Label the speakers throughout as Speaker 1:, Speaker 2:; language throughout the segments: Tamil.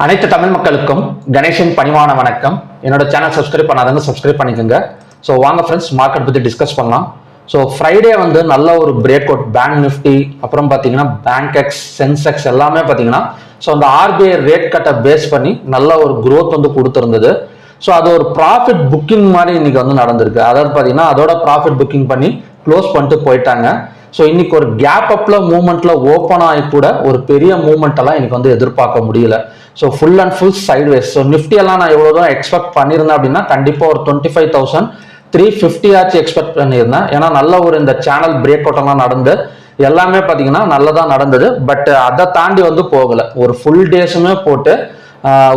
Speaker 1: அனைத்து தமிழ் மக்களுக்கும் கணேஷன் பணிவான வணக்கம். என்னோட சேனல் சப்ஸ்கிரைப் பண்ணாதவங்க சப்ஸ்கிரைப் பண்ணிக்கோங்க. ஸோ வாங்க ஃப்ரெண்ட்ஸ், மார்க்கெட் பற்றி டிஸ்கஸ் பண்ணலாம். ஸோ ஃப்ரைடே வந்து நல்ல ஒரு பிரேக் அவுட் பேங்க் நிஃப்டி, அப்புறம் பார்த்தீங்கன்னா பேங்க் எக்ஸ், சென்செக்ஸ் எல்லாமே பார்த்தீங்கன்னா ஸோ அந்த ஆர்பிஐ ரேட் கட்டை பேஸ் பண்ணி நல்ல ஒரு க்ரோத் வந்து கொடுத்துருந்தது. ஸோ அது ஒரு ப்ராஃபிட் புக்கிங் மாதிரி இன்னைக்கு வந்து நடந்திருக்கு. அதாவது பார்த்தீங்கன்னா அதோட ப்ராஃபிட் புக்கிங் பண்ணி க்ளோஸ் பண்ணிட்டு போயிட்டாங்க. ஸோ இன்னைக்கு ஒரு கேப் அப்ல மூவ்மெண்ட்ல ஓப்பன் ஆகி கூட ஒரு பெரிய மூவ்மெண்ட் எல்லாம் இன்னைக்கு வந்து எதிர்பார்க்க முடியல. So full and full sideways. So Nifty எல்லாம் நான் எவ்வளோ தூரம் எக்ஸ்பெக்ட் பண்ணியிருந்தேன் அப்படின்னா கண்டிப்பாக ஒரு 25,350 ஆச்சு எக்ஸ்பெக்ட் பண்ணியிருந்தேன். ஏன்னா நல்ல ஒரு இந்த சேனல் பிரேக் அவுட் எல்லாம் நடந்து எல்லாமே பார்த்தீங்கன்னா நல்லதாக நடந்தது. பட் அதை தாண்டி வந்து போகலை. ஒரு ஃபுல் டேஸுமே போட்டு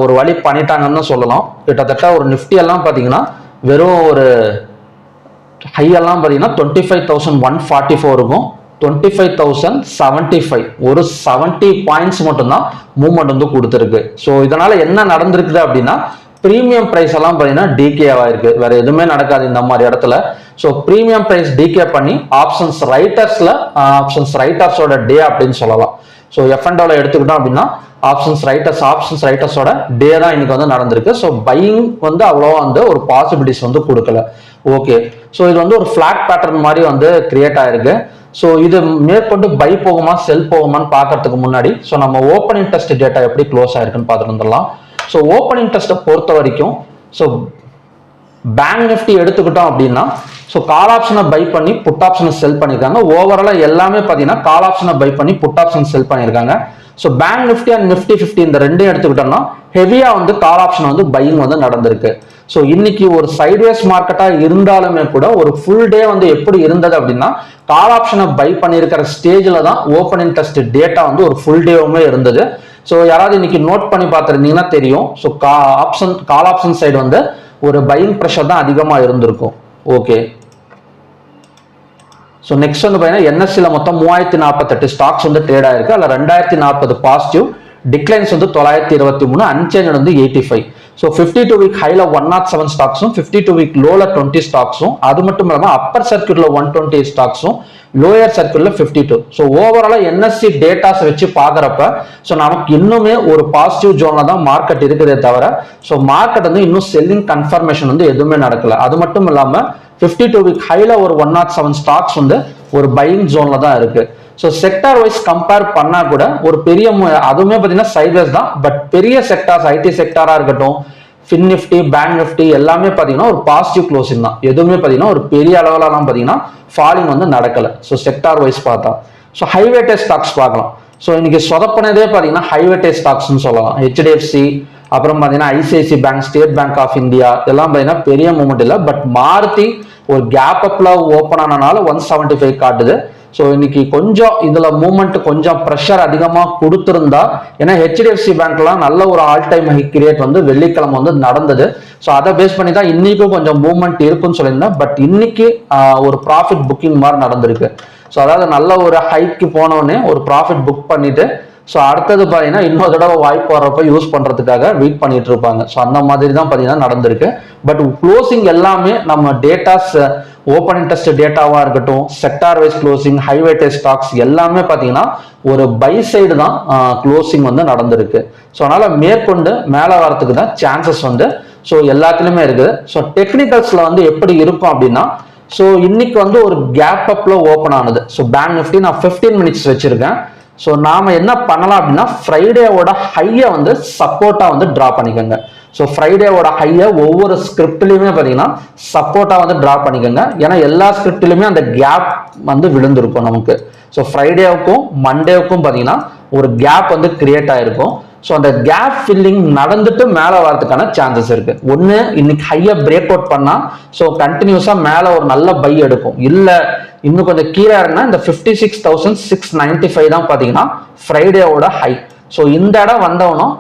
Speaker 1: ஒரு வழி பண்ணிட்டாங்கன்னு சொல்லலாம். கிட்டத்தட்ட ஒரு நிஃப்டி எல்லாம் பார்த்தீங்கன்னா வெறும் ஒரு ஹையெல்லாம் பார்த்தீங்கன்னா 25,144 இருக்கும், 25,075 ஒரு 70 பாயிண்ட்ஸ் மட்டும்தான் மூவ்மெண்ட் வந்து கொடுத்துருக்கு. ஸோ இதனால என்ன நடந்திருக்குது அப்படின்னா ப்ரீமியம் பிரைஸ் எல்லாம் பார்த்தீங்கன்னா டிகே ஆயிருக்கு. வேற எதுவுமே நடக்காது இந்த மாதிரி இடத்துல. ஸோ ப்ரீமியம் பிரைஸ் டிகே பண்ணி ஆப்ஷன்ஸ் ரைட்டர்ஸோட டே அப்படின்னு சொல்லலாம். ஸோ எஃப்என்டோல எடுத்துக்கிட்டோம் அப்படின்னா ஆப்ஷன்ஸ் ரைட்டர்ஸோட டே தான் இன்னைக்கு வந்து நடந்திருக்கு. ஸோ பையிங் வந்து அவ்வளோவா வந்து ஒரு பாசிபிலிட்டிஸ் வந்து கொடுக்கல. ஓகே, ஸோ இது வந்து ஒரு ஃபிளாட் பேட்டர்ன் மாதிரி வந்து கிரியேட் ஆயிருக்கு. ஸோ இது மேற்கொண்டு பை போகுமா செல் போகுமான்னு பார்க்கறதுக்கு முன்னாடி ஸோ நம்ம ஓப்பனிங் டெஸ்ட் டேட்டா எப்படி க்ளோஸ் ஆயிருக்குன்னு பார்த்துட்டு வந்துடலாம். ஸோ ஓப்பனிங் டெஸ்ட்டை பொறுத்த வரைக்கும் ஸோ பேங்க் நிஃப்டி எடுத்துக்கிட்டோம் அப்படின்னா ஸோ கால் ஆப்ஷனை பை பண்ணி புட் ஆப்ஷனை செல் பண்ணியிருக்காங்க. ஓவராலாக எல்லாமே பார்த்தீங்கன்னா கால் ஆப்ஷனை பை பண்ணி புட் ஆப்ஷன் செல் பண்ணியிருக்காங்க. So bank Nifty and Nifty 50 இந்த ரெண்டையும் எடுத்துக்கிட்டோம்னா ஹெவியா வந்து கால் ஆப்ஷன் வந்து பையிங் வந்து நடந்திருக்கு. ஸோ இன்னைக்கு ஒரு சைட்வேஸ் மார்க்கெட்டா இருந்தாலுமே கூட ஒரு ஃபுல் டே வந்து எப்படி இருந்தது அப்படின்னா கால் ஆப்ஷனை பை பண்ணியிருக்கிற ஸ்டேஜில் தான் ஓப்பனிங் டெஸ்ட் டேட்டா வந்து ஒரு ஃபுல் டேவுமே இருந்தது. ஸோ யாராவது இன்னைக்கு நோட் பண்ணி பார்த்துருந்தீங்கன்னா தெரியும். ஸோ கால் ஆப்ஷன் சைடு வந்து ஒரு பையிங் ப்ரெஷர் தான் அதிகமாக இருந்திருக்கும். ஓகே, ஸோ நெக்ஸ்ட் வந்து பார்த்தீங்கன்னா என்எஸ்சியில் மொத்தம் 3048 ஸ்டாக்ஸ் வந்து ட்ரேட் ஆயிருக்கு. அதில் 2040 பாசிட்டிவ், டிக்ளைன்ஸ் வந்து 923, அன்சேஞ்ச் வந்து 85. ஸோ 52 வீக் ஹைல 107 ஸ்டாக்ஸும் 52 வீக் லோல 20 ஸ்டாக்ஸும், அது மட்டும் இல்லாமல் அப்பர் சர்க்கியூட்ல 128 ஸ்டாக்ஸும், லோயர் சர்க்கியூட்ல 52. ஸோ ஓவராலா என்எஸ்சி டேட்டாஸ் வச்சு பார்க்குறப்ப ஸோ நமக்கு இன்னுமே ஒரு பாசிட்டிவ் ஜோன்ல தான் மார்க்கெட் இருக்குதே தவிர ஸோ மார்க்கெட் வந்து இன்னும் செல்லிங் கன்ஃபர்மேஷன் வந்து எதுவுமே நடக்கல. அது மட்டும் இல்லாமல் 52 வீக் ஹைல ஒரு 107 ஸ்டாக்ஸ் வந்து ஒரு பையிங் ஜோன்ல தான் இருக்கு. ஸோ செக்டார் வைஸ் கம்பேர் பண்ணா கூட ஒரு பெரிய அதுவுமே பார்த்தீங்கன்னா சைட்வேஸ் தான். பட் பெரிய செக்டார்ஸ் ஐடி செக்டாரா இருக்கட்டும், ஃபின் நிஃப்டி, பேங்க் நிஃப்டி எல்லாமே பார்த்தீங்கன்னா ஒரு பாசிட்டிவ் க்ளோசிங் தான். எதுவுமே பார்த்தீங்கன்னா ஒரு பெரிய அளவுலலாம் பார்த்தீங்கன்னா ஃபாலிங் வந்து நடக்கல. ஸோ செக்டார் வைஸ் பார்த்தா ஸோ ஹைவேட்டேஜ் ஸ்டாக்ஸ் பார்க்கலாம். ஸோ இன்னைக்கு சொதப்பினதே பார்த்தீங்கன்னா ஹைவேட்டேஜ் ஸ்டாக்ஸ்ன்னு சொல்லலாம். ஹெச்டிஎஃப்சி, அப்புறம் பார்த்தீங்கன்னா ICICI bank, State Bank of India இதெல்லாம் பார்த்தீங்கன்னா பெரிய மூவ்மெண்ட் இல்லை. பட் மாருதி ஒரு கேப் அப்ல ஓப்பன் ஆனனால 175 காட்டுது. ஸோ இன்னைக்கு கொஞ்சம் இதுல மூவ்மெண்ட் கொஞ்சம் ப்ரெஷர் அதிகமாக கொடுத்துருந்தா, ஏன்னா ஹெச்டிஎஃப்சி பேங்க்லாம் நல்ல ஒரு ஆல் டைம் ஹை கிரியேட் வந்து வெள்ளிக்கிழமை வந்து நடந்தது. ஸோ அதை பேஸ் பண்ணி தான் இன்னைக்கும் கொஞ்சம் மூவ்மெண்ட் இருக்குன்னு சொல்லியிருந்தேன். பட் இன்னைக்கு ஒரு ப்ராஃபிட் புக்கிங் மாதிரி நடந்திருக்கு. ஸோ அதாவது நல்ல ஒரு ஹைக்கு போனோடனே ஒரு ப்ராஃபிட் புக் பண்ணிட்டு ஸோ அடுத்தது பார்த்தீங்கன்னா இன்னொரு தடவை வாய்ப்பு வர்றப்ப யூஸ் பண்ணுறதுக்காக வெயிட் பண்ணிட்டு இருப்பாங்க. ஸோ அந்த மாதிரி தான் பார்த்தீங்கன்னா நடந்திருக்கு. பட் க்ளோசிங் எல்லாமே நம்ம டேட்டாஸ் ஓப்பனிங் டெஸ்ட் டேட்டாவாக இருக்கட்டும், sector wise closing, high weightage stocks எல்லாமே பார்த்தீங்கன்னா ஒரு பை சைடு தான் க்ளோசிங் வந்து நடந்திருக்கு. ஸோ அதனால மேற்கொண்டு மேலே வரத்துக்கு தான் சான்சஸ் வந்து ஸோ எல்லாத்துலேயுமே இருக்குது. ஸோ டெக்னிக்கல்ஸில் வந்து எப்படி இருக்கும் அப்படின்னா ஸோ இன்னைக்கு வந்து ஒரு கேப் அப்ல ஓப்பன் ஆனது. ஸோ பேங்க் நிஃப்டி நான் 15 மினிட்ஸ் வச்சிருக்கேன். ஸோ நாம என்ன பண்ணலாம் அப்படின்னா ஃப்ரைடேவோட ஹையை வந்து சப்போர்ட்டா வந்து டிரா பண்ணிக்கோங்க. ஸோ ஃப்ரைடேவோட ஹையை ஒவ்வொரு ஸ்கிரிப்ட்லையுமே பார்த்தீங்கன்னா சப்போர்ட்டா வந்து டிரா பண்ணிக்கோங்க. ஏன்னா எல்லா ஸ்கிரிப்ட்லையுமே அந்த கேப் வந்து விழுந்திருக்கும் நமக்கு. ஸோ ஃப்ரைடேவுக்கும் மண்டேவுக்கும் பார்த்தீங்கன்னா ஒரு கேப் வந்து கிரியேட் ஆயிருக்கும். ஸோ அந்த கேப் ஃபில்லிங் நடந்துட்டு மேலே வரதுக்கான சான்சஸ் இருக்கு. ஒன்று இன்னைக்கு ஹையை பிரேக் அவுட் பண்ணா ஸோ கண்டினியூஸா மேலே ஒரு நல்ல பை எடுக்கும். இல்லை இன்னும் கொஞ்சம் கீழே இருந்தா இந்த 56,695 தான் பார்த்தீங்கன்னா ஃப்ரைடேவோட ஹை. ஸோ இந்த இடம் வந்தவனும்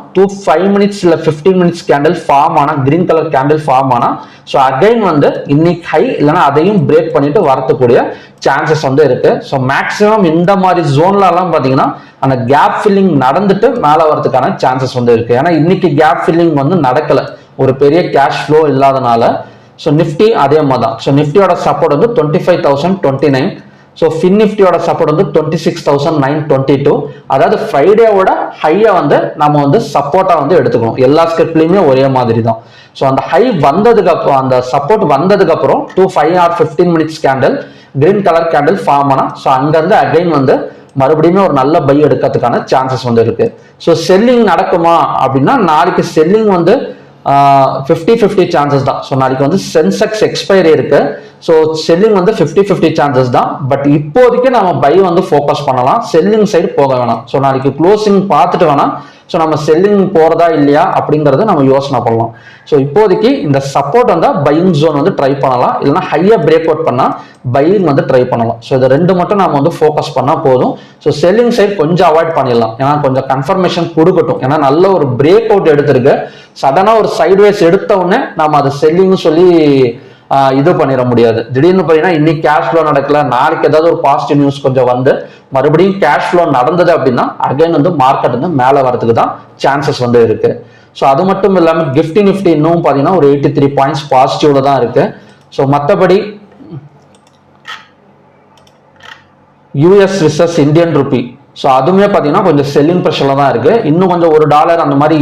Speaker 1: 5 மினிட்ஸ் இல்லை 15 மினிட்ஸ் கேண்டில் ஃபார்ம் ஆனா, கிரீன் கலர் கேண்டில் ஃபார்ம் ஆனா ஸோ அகைன் வந்து இன்னைக்கு ஹை இல்லைன்னா அதையும் பிரேக் பண்ணிட்டு வரக்கூடிய சான்சஸ் வந்து இருக்கு. ஸோ மேக்சிமம் இந்த மாதிரி ஜோன்ல எல்லாம் பார்த்தீங்கன்னா அந்த கேப் ஃபில்லிங் நடந்துட்டு மேலே வரதுக்கான சான்சஸ் வந்து இருக்கு. ஏன்னா இன்னைக்கு கேப் ஃபில்லிங் வந்து நடக்கல, ஒரு பெரிய கேஷ் ஃப்ளோ இல்லாதனால. ஸோ நிஃப்டி அதே மாதிரி தான். ஸோ நிஃப்டியோட சப்போர்ட் வந்து 25,029. ஸோ ஃபின் நிஃப்டியோட சப்போர்ட் வந்து 26,922. அதாவது ஃப்ரைடேவோட ஹையை வந்து நம்ம வந்து சப்போர்ட்டா வந்து எடுத்துக்கணும். எல்லா ஸ்கிரிப்ட்லையுமே ஒரே மாதிரி தான். ஸோ அந்த ஹை வந்ததுக்கு அப்புறம், அந்த சப்போர்ட் வந்ததுக்கு அப்புறம் 5 or 15 minutes candle green colour candle form ஆனா, ஸோ அங்கிருந்து அகைன் வந்து மறுபடியும் ஒரு நல்ல பை எடுக்கிறதுக்கான சான்சஸ் வந்து இருக்கு. ஸோ செல்லிங் நடக்குமா அப்படின்னா, நாளைக்கு செல்லிங் வந்து 50-50 சான்சஸ் தான். ஸோ நாளைக்கு வந்து சென்செக்ஸ் எக்ஸ்பைரி இருக்கு. ஸோ செல்லிங் வந்து 50-50 சான்சஸ் தான். பட் இப்போதைக்கு நம்ம பை வந்து ஃபோக்கஸ் பண்ணலாம், செல்லிங் சைடு போக வேணாம். ஸோ நாளைக்கு க்ளோசிங் பார்த்துட்டு வேணாம் ஸோ நம்ம செல்லிங் போறதா இல்லையா அப்படிங்கறத நம்ம யோசனை பண்ணலாம். ஸோ இப்போதைக்கு இந்த சப்போர்ட் வந்தா பையிங் ஜோன் வந்து ட்ரை பண்ணலாம், இல்லைன்னா ஹையா பிரேக் அவுட் பண்ணா பையிங் வந்து ட்ரை பண்ணலாம். ஸோ இது ரெண்டு மட்டும் நம்ம வந்து ஃபோக்கஸ் பண்ணா போதும். ஸோ செல்லிங் சைட் கொஞ்சம் அவாய்ட் பண்ணிடலாம், ஏன்னா கொஞ்சம் கன்ஃபர்மேஷன் கொடுக்கட்டும். ஏன்னா நல்ல ஒரு பிரேக் அவுட் எடுத்திருக்கு, சடனா ஒரு சைட்வேஸ் எடுத்த உடனே நம்ம அதை செல்லிங்னு சொல்லி இது பண்ணிட முடியாது. திடீர்னு பார்த்தீங்கன்னா இன்னைக்கு கேஷ் ஃப்ளோ நடக்கல, நாளைக்கு ஏதாவது ஒரு பாசிட்டிவ் நியூஸ் கொஞ்சம் வந்து மறுபடியும் கேஷ் ஃப்ளோ நடந்தது அப்படின்னா அகைன் வந்து மார்க்கெட் வந்து மேலே வரதுக்கு தான் சான்சஸ் வந்து இருக்கு. ஸோ அது மட்டும் இல்லாமல் கிஃப்டி நிஃப்டி இன்னும் பார்த்தீங்கன்னா ஒரு 83 பாயிண்ட்ஸ் பாசிட்டிவ்ல தான் இருக்கு. ஸோ மற்றபடி US versus Indian rupee, so அதுவுமே பார்த்தீங்கன்னா கொஞ்சம் செல்லிங் ப்ரெஷர்ல தான் இருக்கு. இன்னும் கொஞ்சம் $1 அந்த மாதிரி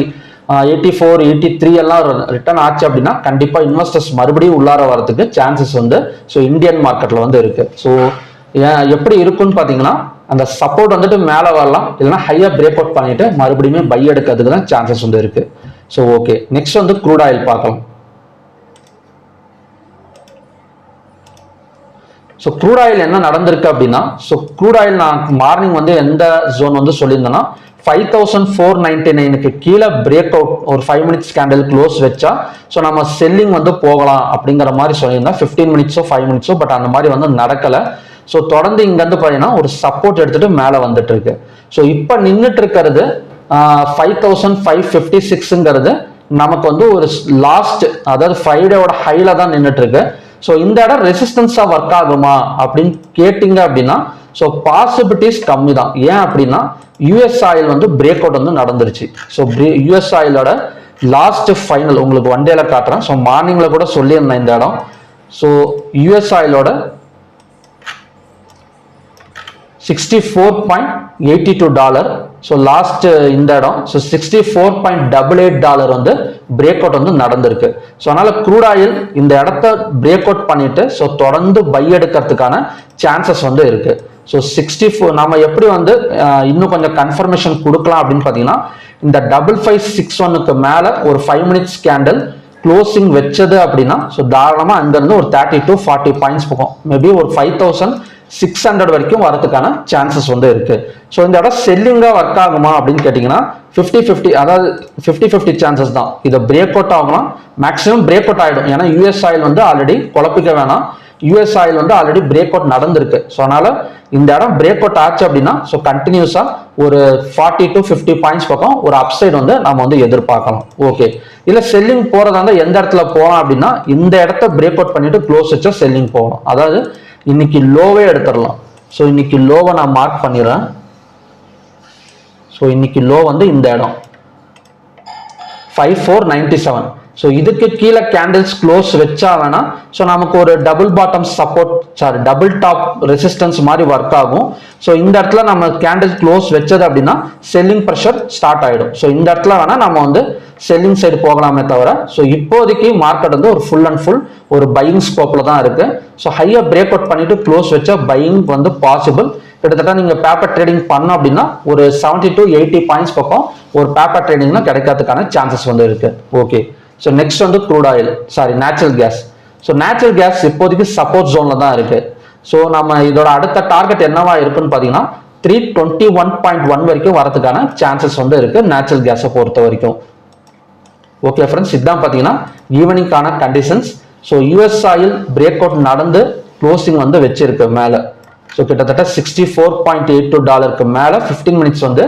Speaker 1: 84, 83 எல்லாம் ரிட்டர்ன் ஆச்சு அப்படின்னா கண்டிப்பா இன்வெஸ்டர்ஸ் மறுபடியும் உள்ளார வரதுக்கு சான்சஸ் வந்து ஸோ இந்தியன் மார்க்கெட்ல வந்து இருக்கு. ஸோ எப்படி இருக்குன்னு பாத்தீங்கன்னா, அந்த சப்போர்ட் வந்துட்டு மேலே வரலாம், இல்லைன்னா ஹையா பிரேக் அவுட் பண்ணிட்டு மறுபடியும் பை எடுக்கிறதுக்கு தான் சான்சஸ் வந்து இருக்கு. ஸோ ஓகே, நெக்ஸ்ட் வந்து க்ரூட் ஆயில் பார்க்கலாம். ஸோ க்ரூட் ஆயில் என்ன நடந்திருக்கு அப்படின்னா, ஸோ க்ரூட் ஆயில் நான் மார்னிங் வந்து எந்த ஜோன் வந்து சொல்லியிருந்தேன்னா 5499க்கு கீழே பிரேக் அவுட் ஒரு 5 மினிட்ஸ் கேண்டில் க்ளோஸ் வச்சா ஸோ நம்ம செல்லிங் வந்து போகலாம் அப்படிங்கிற மாதிரி சொல்லியிருந்தேன். 15 மினிட்ஸோ 5 மினிட்ஸோ, பட் அந்த மாதிரி வந்து நடக்கல. ஸோ தொடர்ந்து இங்க வந்து பார்த்தீங்கன்னா ஒரு சப்போர்ட் எடுத்துட்டு மேலே வந்துட்டு இருக்கு. ஸோ இப்போ நின்றுட்டு இருக்கிறது 5556ங்கிறது நமக்கு வந்து ஒரு லாஸ்ட், அதாவது ஃப்ரைடேவோட ஹைல தான் நின்றுட்டு இருக்கு. ஸோ இந்த இடம் ரெசிஸ்டன்ஸா ஒர்க் ஆகுமா அப்படின்னு கேட்டீங்க அப்படின்னா ஸோ பாசிபிலிட்டிஸ் கம்மி தான். ஏன் அப்படின்னா யூஎஸ் ஆயில் வந்து பிரேக் அவுட் வந்து நடந்துருச்சு. ஸோ யூஎஸ் ஆயிலோட லாஸ்ட் ஃபைனல் உங்களுக்கு ஒன் டேல காட்டுறேன். ஸோ மார்னிங்ல கூட சொல்லியிருந்தேன் இந்த இடம். ஸோ யூஎஸ் ஆயிலோட $64.82. ஸோ லாஸ்ட் இந்த இடம் ஸோ $64.88 வந்து பிரேக் அவுட் வந்து நடந்திருக்கு. ஸோ அதனால க்ரூட் ஆயில் இந்த இடத்த பிரேக் அவுட் பண்ணிட்டு ஸோ தொடர்ந்து பை எடுக்கிறதுக்கான சான்சஸ் வந்து இருக்கு. ஸோ 64 நம்ம எப்படி வந்து இன்னும் கொஞ்சம் கன்ஃபர்மேஷன் கொடுக்கலாம் அப்படின்னு பார்த்தீங்கன்னா, இந்த 5561க்கு மேலே ஒரு 5 மினிட்ஸ் கேண்டில் க்ளோசிங் வச்சது அப்படின்னா ஸோ தாராளமாக அங்கிருந்து ஒரு 30 to 40 பாயிண்ட்ஸ் போகும், மேபி ஒரு 5600 வரைக்கும் வரதுக்கான சான்சஸ் வந்து இருக்கு. ஸோ இந்த இடம் செல்லிங்கா ஒர்க் ஆகுமா அப்படின்னு கேட்டீங்கன்னா 50-50, அதாவது 50-50 சான்சஸ் தான். இதை பிரேக் அவுட் ஆகலாம், மேக்ஸிமம் பிரேக் அவுட் ஆயிடும். ஏன்னா யூஎஸ் ஆயில் வந்து ஆல்ரெடி குழப்பிக்க வேணாம், யூஎஸ் ஆயில் வந்து ஆல்ரெடி பிரேக் அவுட் நடந்திருக்கு. ஸோ அதனால இந்த இடம் பிரேக் அவுட் ஆச்சு அப்படின்னா ஸோ கண்டினியூஸா ஒரு 40 to 50 பாயிண்ட்ஸ் பக்கம் ஒரு அப்சைட் வந்து நம்ம வந்து எதிர்பார்க்கலாம். ஓகே, இல்ல செல்லிங் போறதா இருந்தால் எந்த இடத்துல போகலாம் அப்படின்னா இந்த இடத்த பிரேக் அவுட் பண்ணிட்டு க்ளோஸ் வச்சா செல்லிங் போகலாம். அதாவது இன்னைக்கு லோவே எடுத்துடலாம். ஸோ இன்னைக்கு லோவை நான் மார்க் பண்ணிடுறேன். ஸோ இன்னைக்கு லோ வந்து இந்த இடம் 5497. ஸோ இதுக்கு கீழே கேண்டில்ஸ் க்ளோஸ் வச்சா வேணா ஸோ நமக்கு ஒரு double bottom support, sorry double top resistance மாதிரி ஒர்க் ஆகும். ஸோ இந்த இடத்துல நம்ம கேண்டில் க்ளோஸ் வச்சது அப்படின்னா செல்லிங் ப்ரெஷர் ஸ்டார்ட் ஆயிடும். ஸோ இந்த இடத்துல வேணா நம்ம வந்து செல்லிங் சைடு போகலாமே தவிர ஸோ இப்போதைக்கு மார்க்கெட் வந்து ஒரு ஃபுல் அண்ட் ஃபுல் ஒரு பையிங் ஸ்கோப்ல தான் இருக்கு. ஸோ ஹையா பிரேக் அவுட் பண்ணிட்டு க்ளோஸ் வச்சா பையிங் வந்து பாசிபிள். கிட்டத்தட்ட நீங்க பேப்பர் ட்ரேடிங் பண்ண அப்படின்னா ஒரு 70 to 80 பாயிண்ட்ஸ் பக்கம் ஒரு பேப்பர் ட்ரேடிங்ல கிடைக்கிறதுக்கான சான்சஸ் வந்து இருக்கு. ஓகே, ஸோ நெக்ஸ்ட் வந்து crude oil, sorry natural gas. So natural gas இப்போதைக்கு சப்போர்ட் ஜோன்ல தான் இருக்கு. ஸோ நம்ம இதோட அடுத்த டார்கெட் என்னவா இருக்குன்னு பாத்தீங்கன்னா 321.1 வரைக்கும் வரதுக்கான சான்சஸ் வந்து இருக்கு நேச்சுரல் கேஸை பொறுத்த வரைக்கும். ஓகே ஃப்ரெண்ட்ஸ், இதுதான் பார்த்தீங்கன்னா ஈவினிங்கான conditions. So US oil break out நடந்து க்ளோசிங் வந்து வச்சிருக்கு மேலே. ஸோ கிட்டத்தட்ட $64.82 மேலே 15 மினிட்ஸ் வந்து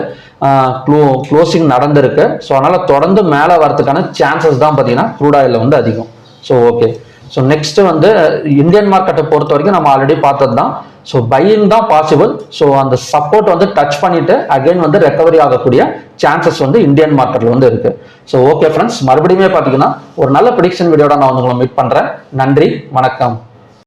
Speaker 1: க்ளோசிங் நடந்திருக்கு. ஸோ அதனால தொடர்ந்து மேலே வரதுக்கான சான்சஸ் தான் பார்த்தீங்கன்னா க்ரூட் ஆயிலில் வந்து அதிகம். ஸோ ஓகே, ஸோ நெக்ஸ்ட் வந்து இந்தியன் மார்க்கெட்டை பொறுத்த வரைக்கும் நம்ம ஆல்ரெடி பார்த்தது தான். ஸோ பையிங் தான் பாசிபிள். ஸோ அந்த சப்போர்ட் வந்து டச் பண்ணிட்டு அகைன் வந்து ரெக்கவரி ஆகக்கூடிய சான்சஸ் வந்து இந்தியன் மார்க்கெட்ல வந்து இருக்கு. ஸோ ஓகே ஃப்ரெண்ட்ஸ், மறுபடியும் பார்த்தீங்கன்னா ஒரு நல்ல ப்ரெடிக்ஷன் வீடியோட நான் வந்து உங்களை மீட் பண்றேன். நன்றி, வணக்கம்.